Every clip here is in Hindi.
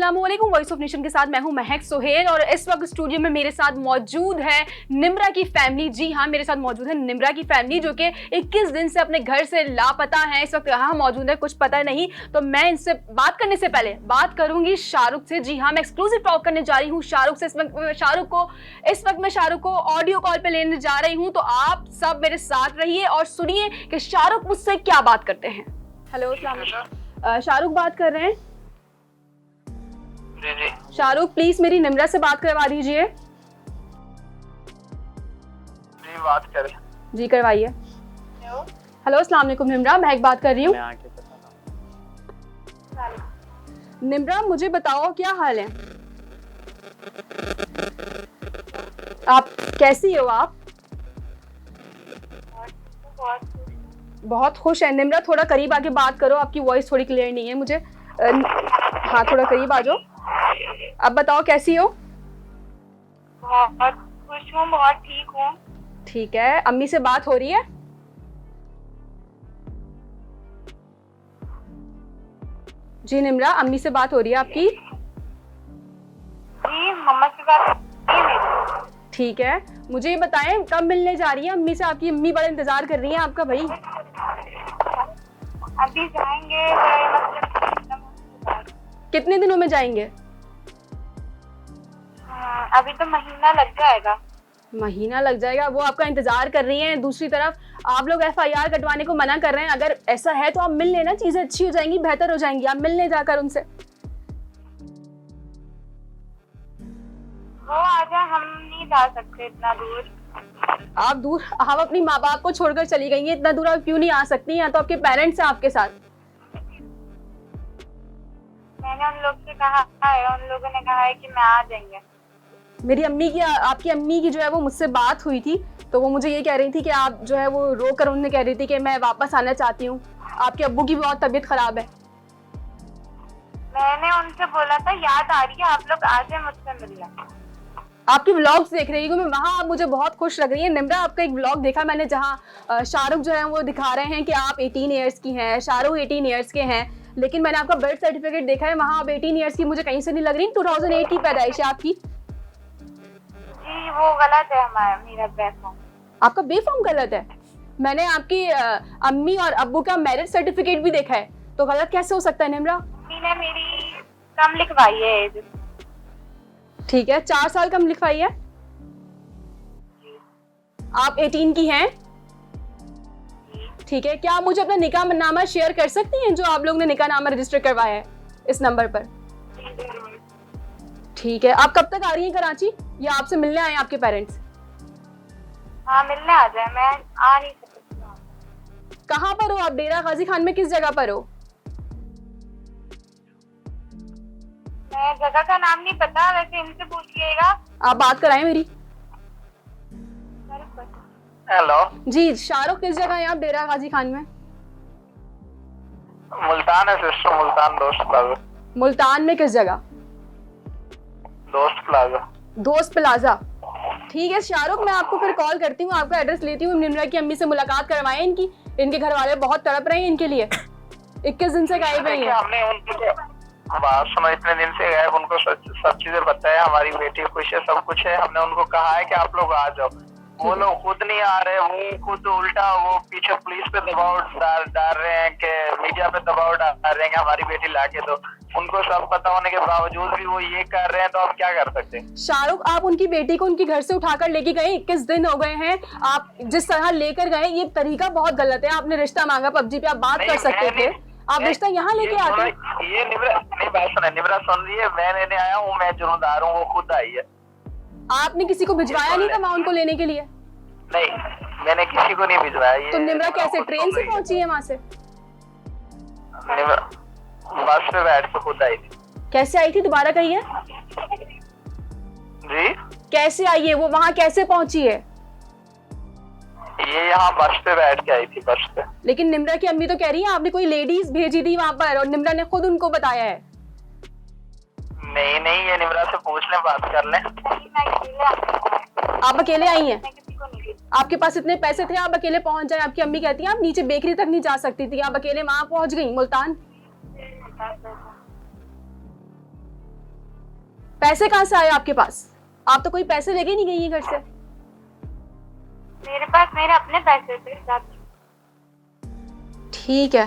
अस्सलाम वालेकुम। वॉइस ऑफ नेशन के साथ मैं हूं महक सोहेल और इस वक्त स्टूडियो में मेरे साथ मौजूद है निम्रा की फैमिली। जी हाँ, मेरे साथ मौजूद है निम्रा की फैमिली जो कि 21 दिन से अपने घर से लापता है। इस वक्त कहाँ मौजूद है कुछ पता नहीं। तो मैं इनसे बात करने से पहले बात करूंगी शाहरुख से। जी हाँ, मैं एक्सक्लूसिव टॉक करने जा रही हूँ शाहरुख से। इस वक्त मैं शाहरुख को ऑडियो कॉल पे लेने जा रही हूँ। तो आप सब मेरे साथ रहिए और सुनिए कि शाहरुख मुझसे क्या बात करते हैं। हेलो, अस्सलाम वालेकुम। शाहरुख बात कर रहे हैं। जी। शाहरुख प्लीज मेरी निम्रा से बात करवा दीजिए। जी बात करें। जी करवाइए। हेलो, अस्सलाम वालेकुम निम्रा, महक बात कर रही हूँ। निम्रा मुझे बताओ क्या हाल है, आप कैसी हो? आप बहुत खुश है। निम्रा थोड़ा करीब आके बात करो, आपकी वॉइस थोड़ी क्लियर नहीं है मुझे। हाँ थोड़ा करीब आ जाओ। अब बताओ कैसी हो? बहुत खुश हूँ, बहुत ठीक हूँ। ठीक है, अम्मी से बात हो रही है? जी निम्रा, अम्मी से बात हो रही है आपकी? जी मम्मा से बात हो रही है मेरी। ठीक है, मुझे ये बताएं कब मिलने जा रही है अम्मी से? आपकी अम्मी बड़ा इंतजार कर रही है आपका भाई। अभी जाएंगे कितने दिनों में जाएंगे? अभी तो महीना लग जाएगा। महीना लग जाएगा? वो आपका इंतजार कर रही हैं। दूसरी तरफ आप लोग FIR कटवाने को मना कर रहे हैं। अगर ऐसा है तो आप मिल लेना, चीजें अच्छी हो जाएंगी, बेहतर हो जाएंगी। आप मिलने जाकर उनसे। वो आ जाए, हम नहीं जा सकते इतना दूर। आप दूर, हम अपनी माँ बाप को छोड़कर चली गई हैं, इतना दूर आप क्यों नहीं आ सकती? या तो आपके पेरेंट्स हैं आपके साथ? मैंने उन लोग से कहा है, उन लोगों ने कहा है कि मैं आ जाएंगे। मेरी अम्मी की, आपकी अम्मी की जो है वो मुझसे बात हुई थी, तो वो मुझे ये कह रही थी कि आप जो है वो रो कर उन्हें कह रही थी कि मैं वापस आना चाहती हूँ। आपके अब्बू की बहुत तबीयत खराब है। मैंने उनसे बोला था याद आ रही है, आप लोग आ जाए मुझसे मिलने। आपकी व्लॉग्स देख रही हूँ मैं, वहाँ आप मुझे बहुत खुश लग रही है। निम्रा, आपका एक व्लॉग देखा मैंने जहाँ शाहरुख जो है वो दिखा रहे हैं कि आप 18 ईयर्स की हैं, शाहरुख 18 ईयर्स के हैं। लेकिन मैंने आपका बर्थ सर्टिफिकेट देखा है, वहाँ आप 18 ईयर्स की मुझे कहीं से नहीं लग रही। 2008 की पैदाइश है आपकी। जी वो गलत है, हमारा मेरा बेफॉर्म। आपका बेफॉर्म गलत है? मैंने आपकी अम्मी और अब्बू का मैरिज सर्टिफिकेट भी देखा है, तो गलत कैसे हो सकता है निम्रा? मम्मी ने मेरी कम लिखवाई है एज। ठीक है, 4 साल कम लिखवाई है। आप 18 की हैं? ठीक है, क्या आप मुझे अपना निकाह नामा शेयर कर सकती हैं जो आप लोग ने निकाह नामा रजिस्टर करवाया है इस नंबर पर? ठीक है, आप कब तक आ रही हैं कराची, या आपसे मिलने आए हैं आपके पेरेंट्स? हाँ मिलने आ जाए, मैं आ नहीं सकती। कहाँ पर हो आप? डेरा गाजी खान में किस जगह पर हो? मैं जगह का नाम नहीं पता, वैसे इनसे पूछिएगा। आप बात कराएं मेरी। हेलो जी शाहरुख, किस जगह है आप डेरा गाजी खान में? मुल्तान है सिस्टर, मुल्तान दोस्त प्लाजा। मुल्तान में किस जगह? दोस्त प्लाजा। दोस्त प्लाजा। ठीक है शाहरुख, मैं आपको फिर कॉल करती हूँ, आपका एड्रेस लेती हूँ। निम्रा की अम्मी से मुलाकात करवाएं इनकी। इनके घर वाले बहुत तड़प रहे हैं इनके लिए, 21 दिन से गायब हैं। हमने उनको बात सुनो, इतने दिन से गायब, उनको सब चीजें बताया, हमारी बेटी खुश है, सब कुछ है। हमने उनको कहा है कि आप लोग आ जाओ, वो लोग खुद नहीं आ रहे। वो खुद उल्टा वो पीछे पुलिस पे दबाव डाल रहे हैं, कि मीडिया पे दबाव डाल रहे हैं कि हमारी बेटी लाके दो। उनको सब पता होने के बावजूद भी वो ये कर रहे हैं, तो आप क्या कर सकते हैं? शाहरुख, आप उनकी बेटी को उनके घर से उठाकर लेके गए, 21 दिन हो गए हैं। आप जिस तरह लेकर गए ये तरीका बहुत गलत है। आपने रिश्ता मांगा PUBG पे, आप बात कर सकते थे, आप रिश्ता यहाँ लेके आते। ये निब्रा नहीं, बात सुना, निब्रा सुन रही है, मैं लेने आया हूँ, मैं जुर्मदार हूँ, वो खुद आई है। आपने किसी को भिजवाया नहीं था वहाँ उनको लेने के लिए? नहीं, मैंने किसी को नहीं भिजवाया। तो निम्रा कैसे ट्रेन से पहुंची है वहाँ से? बस पे बैठ के खुद आई थी। कैसे आई थी, दोबारा कहिए। जी कैसे आई है वो, वहाँ कैसे पहुंची है? ये यहाँ बस पे बैठ के आई थी, बस पे। लेकिन निम्रा की अम्मी तो कह रही है आपने कोई लेडीज भेजी थी वहाँ पर और निम्रा ने खुद उनको बताया है। नहीं, ये निम्रा से पूछ लें, बात कर लें। आप अकेले आई हैं? मैं किसी को नहीं। आपके पास इतने पैसे थे आप अकेले पहुंच जाए? आपकी अम्मी कहती है आप नीचे बेकरी तक नहीं जा सकती थी, आप अकेले वहां पहुंच गई मुल्तान। पैसे कहाँ से आए आपके पास? आप तो कोई पैसे लेके नहीं गई हैं घर से। मेरे पास मेरे अपने पैसे थे दादी। ठीक है,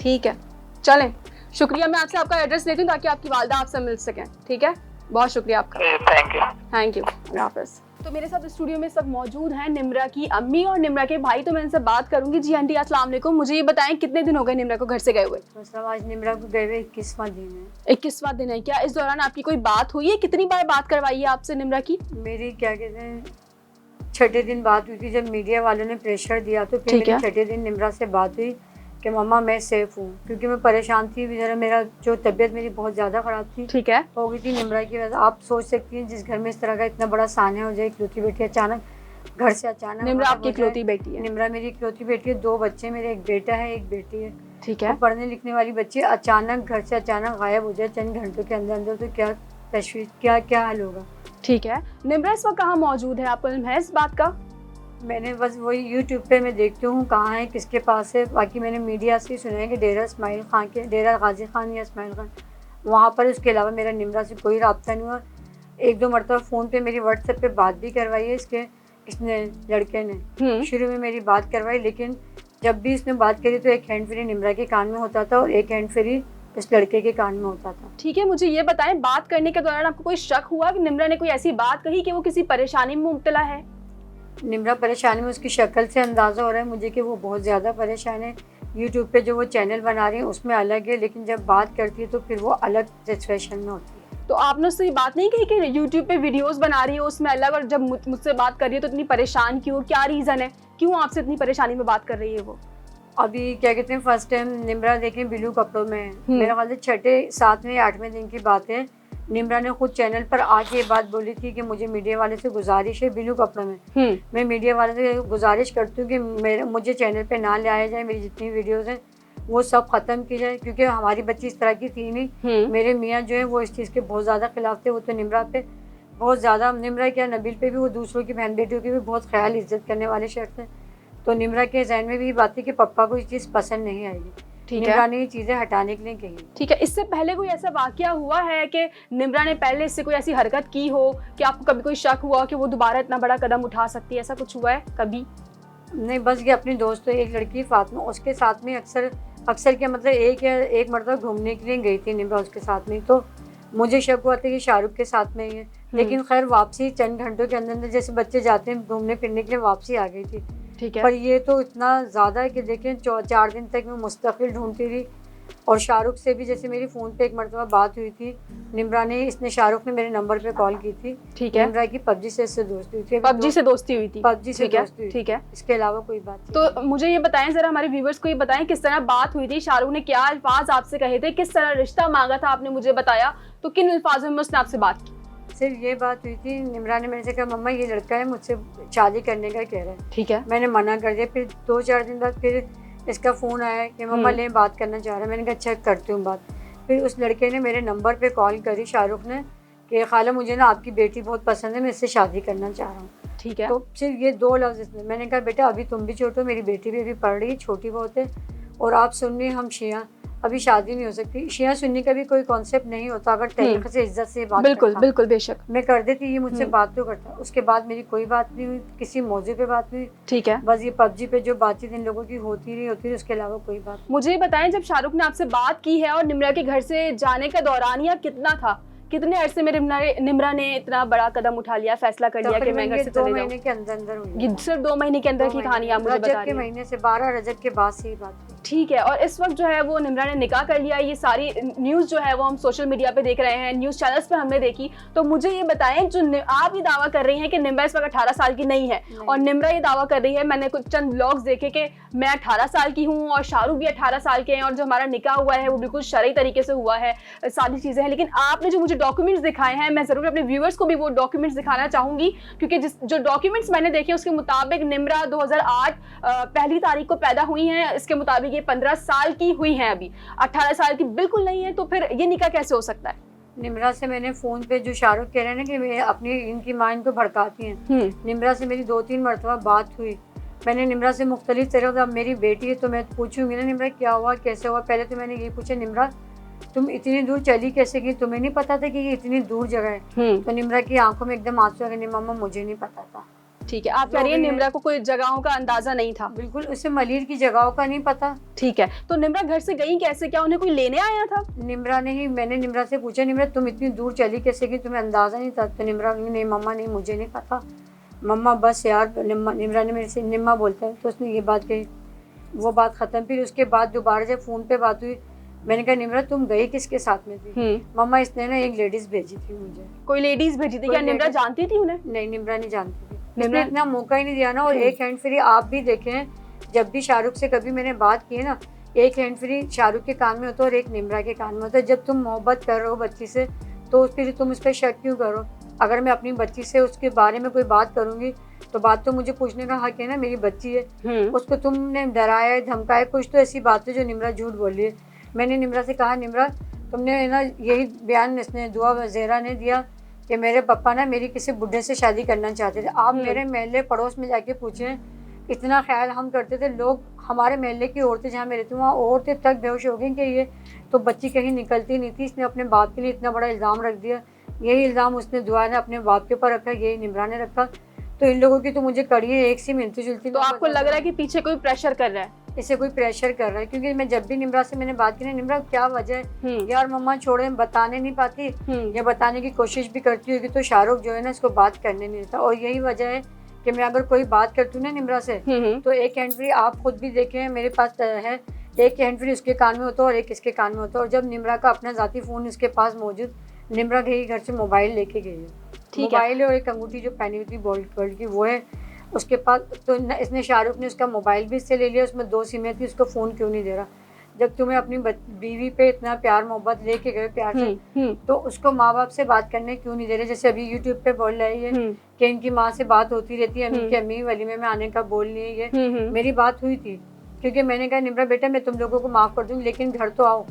ठीक है, चलें, शुक्रिया। मैं आपसे आपका एड्रेस लेती हूँ ताकि आपकी वालदा आपसे मिल सकें। ठीक है, बहुत शुक्रिया आपका। Thank you. थैंक यू, अल्लाह हाफ़िज़। तो मेरे साथ स्टूडियो में सब मौजूद हैं निम्रा की अम्मी और निम्रा के भाई, तो मैं इनसे बात करूंगी। जी आंटी, अस्सलाम वालेकुम। मुझे ये बताएं कितने दिन हो गए निम्रा को घर से गए हुए? मतलब आज निम्रा को गए हुए 21वां दिन है। 21वां दिन है। क्या इस दौरान आपकी कोई बात हुई है? कितनी बार बात करवाई है आपसे निम्रा की? मेरी क्या कहते हैं 6ठे दिन बात हुई थी, जब मीडिया वालों ने प्रेशर दिया तो फिर ठीक है। मेरी 6ठे दिन निम्रा से बात हुई कि मम्मा मैं सेफ हूँ, क्योंकि मैं परेशान थी। जरा मेरा जो तबीयत मेरी बहुत ज़्यादा ख़राब थी, ठीक है, हो गई थी निम्रा की वजह। आप सोच सकती हैं जिस घर में इस तरह का इतना बड़ा सान्या हो जाए, इकलौती बेटी अचानक घर से अचानक निम्रा गायब आपकी हो जाए। इकलौती बेटी है? निम्रा मेरी इकलौती बेटी है, 2 बच्चे मेरे, एक बेटा है एक बेटी है। ठीक है, तो पढ़ने लिखने वाली बच्ची अचानक घर से अचानक गायब हो जाए चंद घंटों के अंदर अंदर, तो क्या तशवीश, क्या हाल होगा। ठीक है। निम्रा इस वक्त कहाँ मौजूद है? आपको इल्म है इस बात का? मैंने बस वही यूट्यूब पे मैं देखती हूँ कहाँ है, किसके पास है। बाकी मैंने मीडिया से सुना है कि डेरा इस्माइल खान के, डेरा गाजी खान या इस्माइल खान, वहाँ पर। उसके अलावा मेरा निम्रा से कोई रब्ता नहीं हुआ। 1-2 मरतबा फ़ोन पे मेरी व्हाट्सएप पे बात भी करवाई है इसने लड़के ने। शुरू में मेरी बात करवाई, लेकिन जब भी इसने बात करी तो एक हैंड फ्री निम्रा के कान में होता था और एक हैंड फ्री इस लड़के के कान में होता था। ठीक है, मुझे ये बताएं, बात करने के दौरान आपको कोई शक हुआ कि निम्रा ने कोई ऐसी बात कही कि वो किसी परेशानी में मुब्तला है? निम्रा परेशानी में उसकी शक्ल से अंदाज़ा हो रहा है मुझे कि वो बहुत ज़्यादा परेशान है। यूट्यूब पे जो वो चैनल बना रही है उसमें अलग है, लेकिन जब बात करती है तो फिर वो अलग सिचुएशन में होती है। तो आपने उससे ये बात नहीं कही कि यूट्यूब पे वीडियोस बना रही है उसमें अलग, और जब मुझसे बात कर रही है तो इतनी परेशान क्यों? क्या रीज़न है, क्यों आपसे इतनी परेशानी में बात कर रही है वो? अभी क्या कहते हैं, फर्स्ट टाइम निम्रा देखें ब्लू कपड़ों में है। मेरा ख्याल से 6ठे 7वें 8वें दिन की बात है। निम्रा ने खुद चैनल पर आज ये बात बोली थी कि मुझे मीडिया वाले से गुजारिश है, ब्लू कपड़ों में मैं मीडिया वाले से गुजारिश करती हूँ कि मुझे चैनल पे ना ले आया जाए, मेरी जितनी वीडियोस हैं वो सब ख़त्म की जाए, क्योंकि हमारी बच्ची इस तरह की थी नहीं। मेरे मियाँ जो है वो इस चीज़ के बहुत ज़्यादा खिलाफ थे। वो तो निम्रा पे बहुत ज़्यादा, निम्रा क्या नबील पे भी, वो दूसरों की बहन बेटियों की भी बहुत ख्याल इज्जत करने वाले शख्स हैं। तो निम्रा के जहन में भी ये बात थी कि पप्पा को ये चीज़ पसंद नहीं आएगी। ठीक निम्रा है, ने ये चीज़ें हटाने के लिए कही। ठीक है। इससे पहले कोई ऐसा वाकया हुआ है कि निम्रा ने पहले इससे कोई ऐसी हरकत की हो कि आपको कभी कोई शक हुआ कि वो दोबारा इतना बड़ा कदम उठा सकती है? ऐसा कुछ हुआ है कभी? नहीं, बस ये अपनी दोस्त एक लड़की फातिमा, उसके साथ में अक्सर क्या मतलब एक मरतबा घूमने के लिए गई थी निम्रा उसके साथ में। तो मुझे शक हुआ था कि शाहरुख के साथ में ही है, लेकिन खैर वापसी चंद घंटों के अंदर जैसे बच्चे जाते हैं घूमने फिरने के लिए, वापसी आ गई थी। ठीक है, पर ये तो इतना ज़्यादा है कि देखें 4 दिन तक मैं मुस्तकिल ढूंढती रही। और शाहरुख से भी जैसे मेरी फ़ोन पे एक मरतबा बात हुई थी, शाहरुख ने मेरे नंबर पे कॉल की थी। ठीक है। निम्रा की पबजी से इससे दोस्ती हुई थी। पबजी से दोस्ती हुई थी? पबजी से ठीक है, दोस्ती हुई। ठीक है। इसके अलावा कोई बात नहीं। तो मुझे ये बताएं ज़रा, हमारे व्यूवर्स को ये बताएं किस तरह बात हुई थी, शाहरुख ने क्या अल्फाज आपसे कहे थे, किस तरह रिश्ता मांगा था आपने मुझे बताया, तो किन अल्फाजों में उसने आपसे बात की? सिर्फ ये बात हुई थी, निम्रा ने मेरे से कहा मम्मा ये लड़का है मुझसे शादी करने का कह रहा है। ठीक है, मैंने मना कर दिया। फिर 2-4 दिन बाद फिर इसका फ़ोन आया कि मम्मा ले बात करना चाह रहा है। मैंने कहा अच्छा करती हूँ बात। फिर उस लड़के ने मेरे नंबर पे कॉल करी शाहरुख ने कि खाला मुझे ना आपकी बेटी बहुत पसंद है, मैं इससे शादी करना चाह रहा हूँ। ठीक है। तो सिर्फ ये 2 लफ्ज़ इसने। मैंने कहा बेटा अभी तुम भी छोटे हो, मेरी बेटी भी अभी पढ़ रही है, छोटी बहुत है, और आप सुन्नी हम शिया, अभी शादी नहीं हो सकती। शिया सुन्नी का भी कोई कॉन्सेप्ट नहीं होता अगर तरीके से इज्जत से बात बिल्कुल करता। बिल्कुल, बेशक मैं कर देती, ये मुझसे बात तो करता। उसके बाद मेरी कोई बात नहीं हुई, किसी मौजू पे बात नहीं। ठीक है। बस ये पबजी पे जो बातचीत इन लोगों की होती रही, उसके अलावा कोई बात नहीं। मुझे बताएं, जब शाहरुख ने आपसे बात की है और निम्रा के घर से जाने का दौरान या कितना था, कितने अरसे में निम्रा ने इतना बड़ा कदम उठा लिया, फैसला कर लिया कि मैं घर से चले 2 जाऊं? महीने के अंदर हुई। ये सिर्फ 2 महीने के अंदर की कहानी आप मुझे बता रजब के रही हैं। महीने से 12 रजब के बाद से ही बात हुई। ठीक है। और इस वक्त जो है वो निम्रा ने निकाह कर लिया, ये सारी न्यूज़ जो है वो हम सोशल मीडिया पे देख रहे हैं, न्यूज़ चैनल्स पे हमने देखी। तो मुझे ये बताएं, जो आप ये दावा कर रही हैं कि निम्रा इस वक्त 18 साल की नहीं है, और निम्रा ये दावा कर रही है, मैंने कुछ चंद ब्लॉग्स देखे कि मैं 18 साल की हूँ और शाहरुख भी 18 साल के हैं, और जो हमारा निकाह हुआ है वो बिल्कुल शरई तरीके से हुआ है, सारी चीज़ें हैं। लेकिन आपने जो मुझे डॉक्यूमेंट्स दिखाए हैं, मैं ज़रूर अपने व्यूअर्स को भी वो डॉक्यूमेंट्स दिखाना चाहूँगी, क्योंकि जो डॉक्यूमेंट्स मैंने देखे उसके मुताबिक निम्रा 2008 पहली तारीख को पैदा हुई हैं, इसके मुताबिक ये 15 साल की हुई हैं, अभी 18 साल की बिल्कुल नहीं है। तो फिर ये निकाह कैसे हो सकता है? निम्रा से मैंने फ़ोन पे, जो शाहरुख कह रहे हैं ना कि मैं अपनी इनकी माँ इनको भड़काती हैं, निम्रा से मेरी 2-3 मरतबा बात हुई। मैंने निम्रा से मुख्तलिफ तरह, अब मेरी बेटी है तो मैं पूछूंगी ना निम्रा क्या हुआ कैसे हुआ। पहले तो मैंने यही पूछा निम्रा तुम इतनी दूर चली कैसे गई, तुम्हें नहीं पता था कि ये इतनी दूर जगह है? तो निम्रा की आंखों में एकदम आंसू आ गए, नहीं मम्मा मुझे नहीं पता था। ठीक है, आप कह रही हैं निम्रा को कोई जगहों का अंदाजा नहीं था? बिल्कुल, उसे मलिर की जगहों का नहीं पता। ठीक है, तो निम्रा घर से गई कैसे, क्या उन्हें कोई लेने आया था? निम्रा ने ही, मैंने निम्रा से पूछा निम्रा तुम इतनी दूर चली कैसे गई, तुम्हें अंदाजा नहीं था? तो निम्रा नहीं मम्मा नहीं मुझे नहीं पता मम्मा, बस यार निम्रा ने मेरे से निम्मा बोलता है, तो उसने ये बात कही, वो बात ख़त्म। फिर उसके बाद दोबारा जब फ़ोन पे बात हुई, मैंने कहा निम्रा तुम गई किसके साथ में थी? मम्मा इसने ना एक लेडीज़ भेजी थी मुझे। कोई लेडीज भेजी थी? क्या निम्रा जानती थी उन्हें? नहीं, निम्रा नहीं जानती थी, निम्रा इतना मौका ही नहीं दिया ना। और एक हैंड फ्री आप भी देखें, जब भी शाहरुख से कभी मैंने बात की है ना, एक हैंड फ्री शाहरुख के कान में होता है और एक निम्रा के कान में होता है। जब तुम मोहब्बत कर रहे हो बच्ची से तो फिर तुम उस पर शक क्यों करो? अगर मैं अपनी बच्ची से उसके बारे में कोई बात करूंगी तो बात तो मुझे पूछने का हक है ना, मेरी बच्ची है। उसको तुमने डराया धमकाया, कुछ तो ऐसी बात है जो निम्रा झूठ बोली है। मैंने निम्रा से कहा निम्रा तुमने ना यही बयान इसने दुआ वज़ेरा ने दिया कि मेरे पापा ना मेरी किसी बुढ़े से शादी करना चाहते थे। आप मेरे महल्ले पड़ोस में जाके पूछें, इतना ख्याल हम करते थे, लोग हमारे महल्ले की औरतें जहाँ मैं रहती हूँ वहाँ औरतें तक बेहोश हो गई कि ये तो बच्ची कहीं निकलती नहीं थी। इसने अपने बाप के लिए इतना बड़ा इल्ज़ाम रख दिया। यही इल्ज़ाम उसने दुआ ने अपने बाप के ऊपर रखा, यही निम्रा ने रखा। तो इन लोगों की तो मुझे कड़ी है एक सी मिलती जुलती। तो आपको लग रहा है कि पीछे कोई प्रेशर कर रहा है? इसे कोई प्रेशर कर रहा है, क्योंकि मैं जब भी निम्रा से मैंने बात की ना, निम्रा क्या वजह है यार मम्मा छोड़े, बताने नहीं पाती या बताने की कोशिश भी करती होगी तो शाहरुख जो है ना इसको बात करने नहीं देता। और यही वजह है कि मैं अगर कोई बात करती हूँ ना निम्रा से तो एक हैंड फ्री आप खुद भी देखें मेरे पास है, एक हैंड फ्री उसके कान में होता है और एक इसके कान में होता है। और जब निम्रा का अपना ज़ाती फ़ोन इसके पास मौजूद, निम्रा गई घर से मोबाइल लेके गई है, मोबाइल और एक अंगूठी जो पहनी हुई थी गोल्ड की वो है उसके पास। तो इसने शाहरुख ने उसका मोबाइल भी इससे ले लिया, उसमें 2 सिमें थी, उसको फ़ोन क्यों नहीं दे रहा? जब तुम्हें अपनी बीवी पे इतना प्यार मोहब्बत लेके गए प्यार से तो उसको माँ बाप से बात करने क्यों नहीं दे रहे? जैसे अभी यूट्यूब पे बोल रही है कि इनकी माँ से बात होती रहती है, अम्मी की अम्मी वलीमे में आने का बोल रही है। ये मेरी बात हुई थी क्योंकि मैंने कहा निम्रा बेटा मैं तुम लोगों को माफ़ कर दूँगी लेकिन घर तो आओ,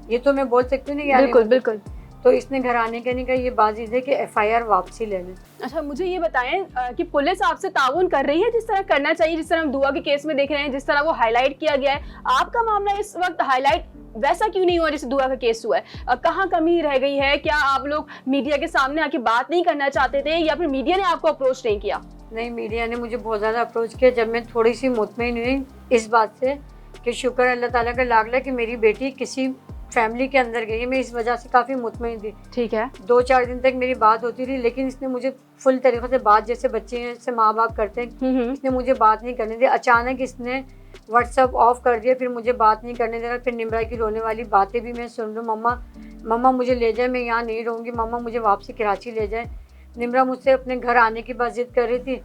ये तो मैं बोल सकती हूँ ना। बिल्कुल बिल्कुल। तो इसने घर आने के नहीं कहा, ये बात है कि FIR वापसी ले लें। अच्छा मुझे ये बताएं कि पुलिस आपसे ताउन कर रही है जिस तरह करना चाहिए, जिस तरह हम दुआ के केस में देख रहे हैं, जिस तरह वो हाईलाइट किया गया है, आपका मामला इस वक्त हाईलाइट वैसा क्यों नहीं हुआ जैसे दुआ का केस हुआ है? कहाँ कमी रह गई है? क्या आप लोग मीडिया के सामने आके बात नहीं करना चाहते थे या फिर मीडिया ने आपको अप्रोच नहीं किया? नहीं, मीडिया ने मुझे बहुत ज़्यादा अप्रोच किया। जब मैं थोड़ी सी मुतमईन हुई इस बात से कि शुक्र अल्लाह ताला का लागला कि मेरी बेटी किसी फैमिली के अंदर गई है, मैं इस वजह से काफ़ी मुतमईन थी। ठीक है, 2-4 दिन तक मेरी बात होती रही लेकिन इसने मुझे फुल तरीके से बात जैसे बच्चे से माँ बाप करते हैं इसने मुझे बात नहीं करने दी। अचानक इसने व्हाट्सअप ऑफ कर दिया, फिर मुझे बात नहीं करने दे रहा। फिर निम्रा की रोने वाली बातें भी मैं सुन लूँ, मम्मा मुझे ले जाए, मैं यहाँ नहीं रहूँगी, मम्मा मुझे वापसी कराची ले जाए। निम्रा मुझसे अपने घर आने की बात जिद कर रही थी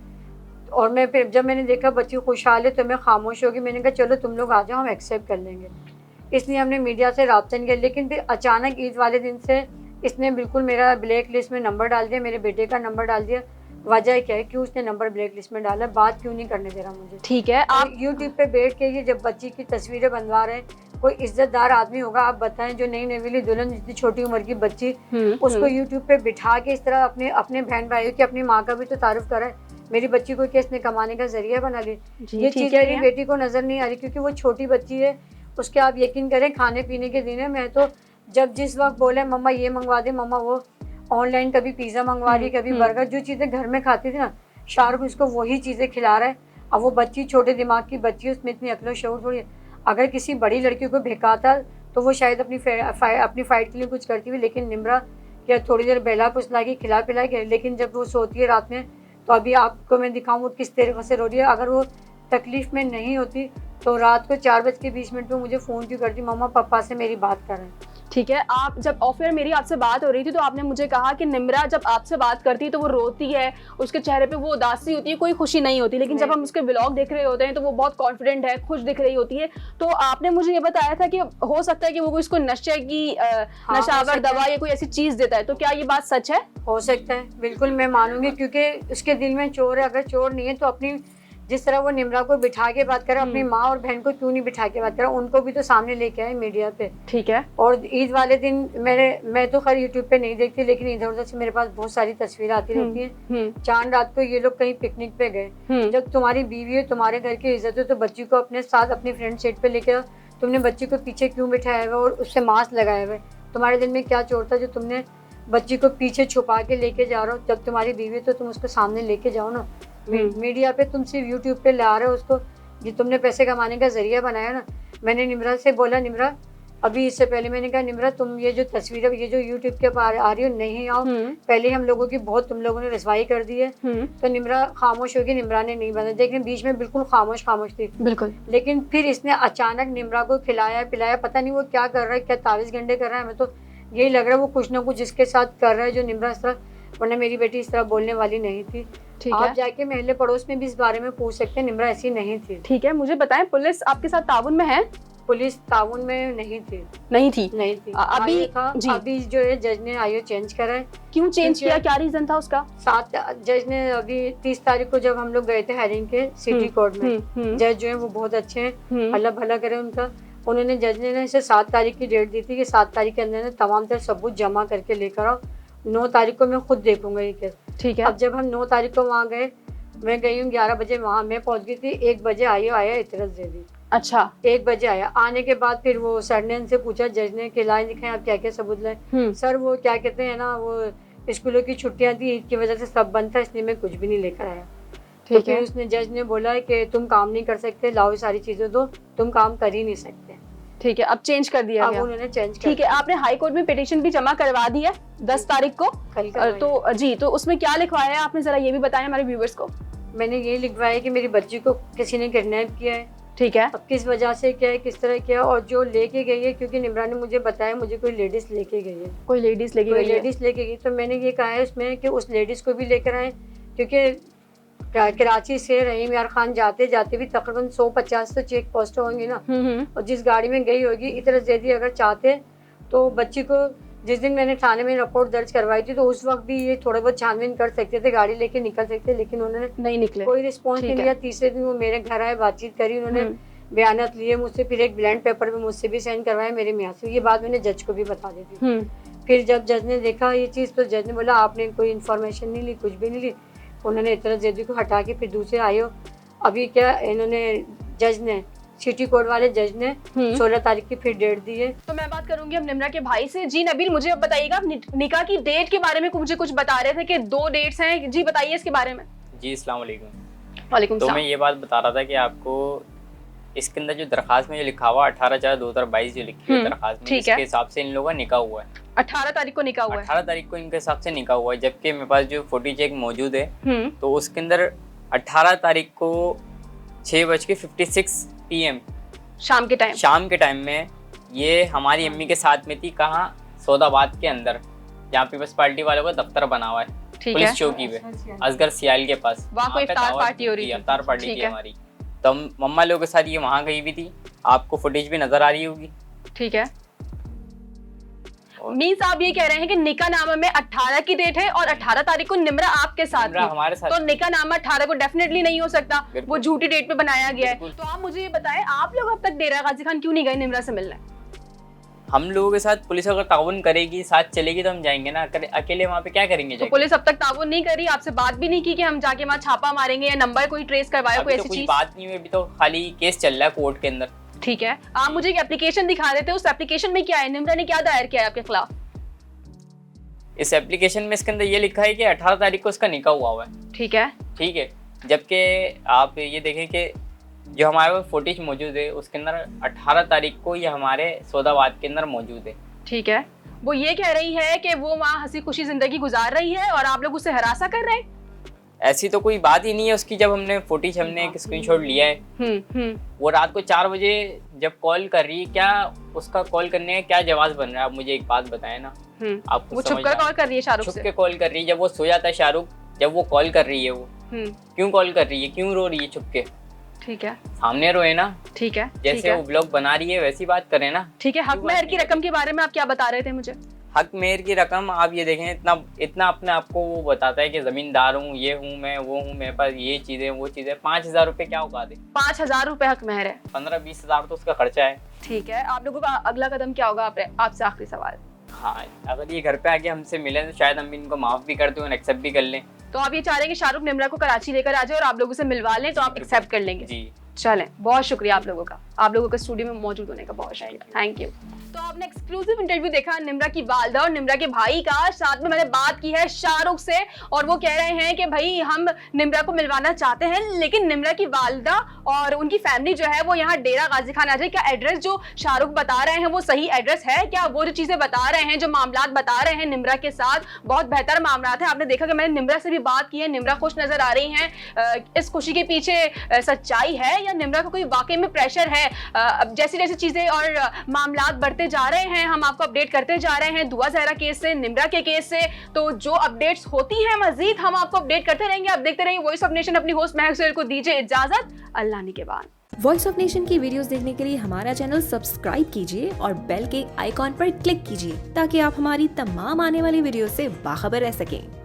और मैं फिर जब मैंने देखा बच्ची खुशहाल है तो मैं खामोश होगी। मैंने कहा चलो तुम लोग आ जाओ, हम एक्सेप्ट कर लेंगे। इसलिए हमने मीडिया से रब्ता नहीं किया। लेकिन फिर अचानक ईद वाले दिन से इसने बिल्कुल मेरा ब्लैक लिस्ट में नंबर डाल दिया, मेरे बेटे का नंबर डाल दिया। वजह क्या है, क्यों उसने नंबर ब्लैक लिस्ट में डाला, बात क्यों नहीं करने दे रहा मुझे? ठीक है, आप यूट्यूब पे बैठ के ये जब बच्ची की तस्वीरें बनवा रहे हैं, कोई इज्जतदार आदमी होगा आप बताएं जो नई नवेली दुल्हन जितनी छोटी उम्र की बच्ची उसको यूट्यूब पे बिठा के इस तरह अपने बहन भाइयों की अपनी माँ का भी तो तारुफ करा है। मेरी बच्ची को किसने कमाने का जरिया बना ली? ये चीज़ मेरी बेटी को नज़र नहीं आ रही क्योंकि वो छोटी बच्ची है। उसके आप यकीन करें खाने पीने के दिन है, मैं तो जब जिस वक्त बोले मम्मा ये मंगवा दे, मम्मा वो ऑनलाइन कभी पिज़्ज़ा मंगवा रही, कभी बर्गर, जो चीज़ें घर में खाती थी ना शाहरुख उसको वही चीज़ें खिला रहा है। अब वो बच्ची छोटे दिमाग की बच्ची, उसमें इतनी अक्ल शऊर थोड़ी है। अगर किसी बड़ी लड़की को बेकाता तो वो शायद अपनी फाइट के लिए कुछ करती हुई, लेकिन निम्रा क्या थोड़ी देर बेला पुसला के खिला पिला के, लेकिन जब वो सोती है रात में तो अभी आपको मैं दिखाऊँ वो किस तरीके से रो रही है। अगर वो तकलीफ़ में नहीं होती तो रात को 4:20 पे मुझे फ़ोन क्यों करती, मम्मा पापा से मेरी बात कर रहे हैं। ठीक है, आप जब ऑफियर मेरी आपसे बात हो रही थी तो आपने मुझे कहा कि निम्रा जब आपसे बात करती है तो वो रोती है, उसके चेहरे पे वो उदासी होती है, कोई खुशी नहीं होती, लेकिन जब हम उसके व्लॉग देख रहे होते हैं तो वो बहुत कॉन्फिडेंट है, खुश दिख रही होती है। तो आपने मुझे ये बताया था कि हो सकता है कि वो इसको नशे की नशावर दवा या कोई ऐसी चीज़ देता है, तो क्या ये बात सच है? हो सकता है, बिल्कुल मैं मानूंगी, क्योंकि उसके दिल में चोर है। अगर चोर नहीं है तो अपनी जिस तरह वो निम्रा को बिठा के बात कर रहा, अपनी माँ और बहन को क्यों नहीं बिठा के बात कर रहा, उनको भी तो सामने लेके आए मीडिया पे। ठीक है, और ईद वाले दिन मैं तो खैर यूट्यूब पे नहीं देखती, लेकिन इधर उधर से मेरे पास बहुत सारी तस्वीरें आती रहती हैं। चांद रात को ये लोग कहीं पिकनिक पे गए, जब तुम्हारी बीवी है, तुम्हारे घर की इज्जत है, तो बच्ची को अपने साथ अपनी फ्रेंड सीट पे लेके तुमने बच्ची को पीछे क्यों बिठाया हुआ और उससे मास्क लगाया हुआ है? तुम्हारे दिल में क्या चोट था जो तुमने बच्ची को पीछे छुपा के लेके जा रहे हो? जब तुम्हारी बीवी है तो तुम उसको सामने लेके जाओ ना। मीडिया पे तुम सिर्फ यूट्यूब पे ला रहे हो उसको, ये तुमने पैसे कमाने का जरिया बनाया ना। मैंने निम्रा से बोला, निम्रा अभी इससे पहले मैंने कहा निम्रा तुम ये जो तस्वीर है ये जो यूट्यूब के ऊपर आ रही हो नहीं आओ, पहले हम लोगों की बहुत तुम लोगों ने रसवाई कर दी है। तो निम्रा खामोश होगी, निम्रा ने नहीं बना, लेकिन बीच में बिल्कुल खामोश थी बिल्कुल। लेकिन फिर इसने अचानक निम्रा को खिलाया पिलाया, पता नहीं वो क्या कर रहा है, क्या तावीज़ गंडे कर रहा है, हमें तो यही लग रहा है वो कुछ ना कुछ इसके साथ कर रहा है जो निम्रा इस तरह, वरना मेरी बेटी इस तरह बोलने वाली नहीं थी। आप जाके महल्ले पड़ोस में भी इस बारे में पूछ सकते हैं, निम्रा ऐसी नहीं थी। ठीक है, मुझे बताएं पुलिस आपके साथ ताउन में है? पुलिस ताउन में नहीं थी। नहीं थी अभी था जी। अभी जो है जज ने आईओ चेंज करा है। क्यों चेंज किया, क्या रीजन था उसका? 7 जज ने अभी 30 तारीख को जब हम लोग गए थे हेरिंग के सिटी कोर्ट में, जज जो है वो बहुत अच्छे हैं, अल्लाह भला करे उनका। उन्होंने जज ने ना इसे 7 तारीख की डेट दी थी कि 7 तारीख के अंदर तमाम तरह सबूत जमा करके लेकर आओ, 9 तारीख को मैं खुद देखूंगा ये केस। ठीक है। अब जब हम 9 तारीख को वहाँ गए, मैं गई हूँ 11 बजे वहाँ मैं पहुँच गई थी, 1 बजे आया इतरत दे दी। अच्छा, 1 बजे आया। आने के बाद फिर वो सर ने इनसे पूछा, जज ने कि लाए दिखाएं आप क्या क्या सबूत लाए? सर वो क्या कहते हैं ना, वो स्कूलों की छुट्टियां थी, ईद की वजह से सब बंद था, इसलिए मैं कुछ भी नहीं लेकर आया। तो फिर उसने जज ने बोला कि तुम काम नहीं कर सकते, लाओ ये सारी चीजें दो, तुम काम कर ही नहीं सकते। ठीक है, अब चेंज कर दिया अब उन्होंने चेंज कर। ठीक है, आपने हाई कोर्ट में पिटीशन भी जमा करवा दी है 10 तारीख को कल तो जी, तो उसमें क्या लिखवाया है आपने, जरा ये भी बताएं हमारे व्यूअर्स को। मैंने ये लिखवाया कि मेरी बच्ची को किसी ने किडनैप किया है। ठीक है। अब किस वजह से क्या है, किस तरह किया, और जो लेके गई है, क्योंकि निम्रा ने मुझे बताया मुझे कोई लेडीज लेके गई है, कोई लेडीज लेके गई, तो मैंने ये कहा है उसमें कि उस लेडीज को भी लेकर आए, क्योंकि कराची से रहीम यार खान जाते जाते भी तकरीबन 150 तो चेक पोस्ट होंगी ना, और जिस गाड़ी में गई होगी इतना जैदी अगर चाहते तो बच्ची को, जिस दिन मैंने थाने में रिपोर्ट दर्ज करवाई थी तो उस वक्त भी ये थोड़ा बहुत छानबीन कर सकते थे, गाड़ी लेके निकल सकते, लेकिन उन्होंने नहीं निकले, कोई रिस्पॉन्स नहीं लिया। तीसरे दिन वो मेरे घर आए, बातचीत करी, उन्होंने बयानात लिए मुझसे, फिर एक ब्लैंक पेपर में मुझसे भी साइन करवाया मेरे मियाँ से। ये बात मैंने जज को भी बता दी थी। फिर जब जज ने देखा ये चीज़ तो जज ने बोला आपने कोई इन्फॉर्मेशन नहीं ली, कुछ भी नहीं ली। उन्होंने इतना जज को हटा के फिर दूसरे आयो। अभी क्या इन्होंने जज ने, सिटी कोर्ट वाले जज ने 16 तारीख की फिर डेट दी है। तो मैं बात करूंगी अब निम्रा के भाई से। जी नबील, मुझे अब बताइएगा, निकाह की डेट के बारे में मुझे कुछ बता रहे थे कि 2 डेट्स हैं, जी बताइए इसके बारे में। जी अस्सलाम वालेकुम। वालेकुम तो सलाम। मैं ये बात बता रहा था कि आपको इसके अंदर जो दरखास्त में जो लिखा हुआ 18/4/2022 जो लिखी है दरखास्त में, इसके हिसाब से इन लोगों का निकाह हुआ है। 18 तारीख को निकाह हुआ है। 18 तारीख को इनके हिसाब से निकाह हुआ है, जबकि मेरे पास जो फोटो चेक मौजूद है तो उसके अंदर 18 तारीख को 6:56 PM शाम के टाइम में ये हमारी अम्मी के साथ में थी। कहाँ? सौदाबाद के अंदर, जहाँ पीपल्स पार्टी वालों का दफ्तर बना हुआ है, पुलिस चौकी पे, असगर सियाल के पास। वहाँ कोई इफ्तार पार्टी हो रही थी, इफ्तार पार्टी थी हमारी। तो हम मम्मा लोगों के साथ ये वहाँ गई भी थी, आपको फुटेज भी नजर आ रही होगी। ठीक है। मीन्स आप ये कह रहे हैं कि निकाह नामा में 18 की डेट है और 18 तारीख को निम्रा आपके साथ थी, हमारे साथ, तो निकाह नामा 18 को डेफिनेटली नहीं हो सकता, वो झूठी डेट पे बनाया गया है। तो आप मुझे ये बताएं, आप लोग अब तक डेरा गाजी खान क्यों नहीं गए निम्रा से मिलने? हम लोगों के साथ पुलिस अगर ताउन करेगी, साथ चलेगी तो हम जाएंगे ना, अकेले वहाँ पे क्या करेंगे? तो पुलिस अब तक ताउन नहीं करी, आपसे बात भी नहीं की कि हम जाके वहाँ छापा मारेंगे या नंबर कोई ट्रेस करवाया, कोई ऐसी चीज? बात नहीं हुई, अभी तो खाली केस चल रहा है कोर्ट के अंदर। ठीक है, आप मुझे एक एप्लीकेशन दिखा रहे थे, उस एप्लीकेशन में क्या है, निम्रा ने क्या दायर किया है आपके खिलाफ? इस एप्लीकेशन में इसके अंदर ये लिखा है कि 18 तारीख को इसका निकाह हुआ है। ठीक है, ठीक है। जबकि आप ये देखें कि जो हमारे पास फुटेज मौजूद है उसके अंदर 18 तारीख को ये हमारे सौदाबाद के अंदर मौजूद है। ठीक है, वो ये कह रही है कि वो वहाँ हंसी खुशी जिंदगी गुजार रही है और आप लोग उससे हरासा कर रहे हैं। ऐसी तो कोई बात ही नहीं है उसकी। जब हमने फुटेज, हमने एक स्क्रीनशॉट लिया है, वो रात को 4 बजे जब कॉल कर रही है, क्या उसका कॉल करने का क्या जवाब बन रहा है? आप मुझे एक बात बताएं ना। आपको वो छुपकर कॉल कर रही है शाहरुख से, छुप के कॉल कर रही है। जब वो सो जाता है शाहरुख, जब वो कॉल कर रही है, वो क्यों कॉल कर रही है, क्यों रो रही है छुप के? ठीक है, सामने रोए ना। ठीक है, जैसे वो ब्लॉग बना रही है वैसी बात करें ना। ठीक है। हक मेहर की रकम के बारे में आप क्या बता रहे थे मुझे? हक मेहर की रकम, आप ये देखें, इतना अपने आप को वो बताता है कि जमींदार हूँ, ये हूँ मैं, वो हूँ, मेरे पास ये चीजें वो चीजें। 5,000 रुपए क्या उगा दे? 5,000 रुपए हक मेहर है, 15-20 हज़ार तो उसका खर्चा है। ठीक है, आप लोगों का अगला कदम क्या होगा? आपसे आखिरी सवाल। हाँ, अगर ये घर पे आके हमसे मिले तो शायद हम भी इनको माफ भी कर दें और एक्सेप्ट भी कर लें। तो आप ये चाह रहे हैं कि शाहरुख निम्रा को कराची लेकर आ जाए और आप लोगों से मिलवा लें, तो आप एक्सेप्ट कर लेंगे? जी। चलें, बहुत शुक्रिया आप लोगों का, आप लोगों का स्टूडियो में मौजूद होने का बहुत शुक्रिया, थैंक यू। तो आपने एक्सक्लूसिव इंटरव्यू देखा निम्रा की वालदा और निम्रा के भाई का, साथ में मैंने बात की है शाहरुख से और वो कह रहे हैं कि भाई हम निम्रा को मिलवाना चाहते हैं, लेकिन निम्रा की वालदा और उनकी फैमिली जो है वो यहाँ डेरा गाजी खान आ जाए। क्या एड्रेस जो शाहरुख बता रहे हैं वो सही एड्रेस है? क्या वो जो चीजें बता रहे हैं, जो मामलात बता रहे हैं निम्रा के साथ, बहुत बेहतर मामलात है? आपने देखा कि मैंने निम्रा से भी बात की है, निम्रा खुश नजर आ रही हैं। इस खुशी के पीछे सच्चाई है या निम्रा का कोई वाकई में प्रेशर है? अब जैसी जैसी चीजें और मामलात बढ़ते जा रहे हैं हम आपको अपडेट करते जा रहे हैं, दुआ ज़हरा केस से, निम्रा के केस से, तो जो अपडेट्स होती हैं मजीद हम आपको अपडेट करते रहेंगे। आप देखते रहिए वॉइस ऑफ नेशन। अपनी होस्ट महक सोहेल को दीजिए इजाजत, अल्लाह ने के बाद। वॉइस ऑफ नेशन की वीडियोस देखने के लिए हमारा चैनल सब्सक्राइब कीजिए और बेल के आइकॉन पर क्लिक कीजिए ताकि आप हमारी तमाम आने वाली वीडियो से बाखबर रह सकें।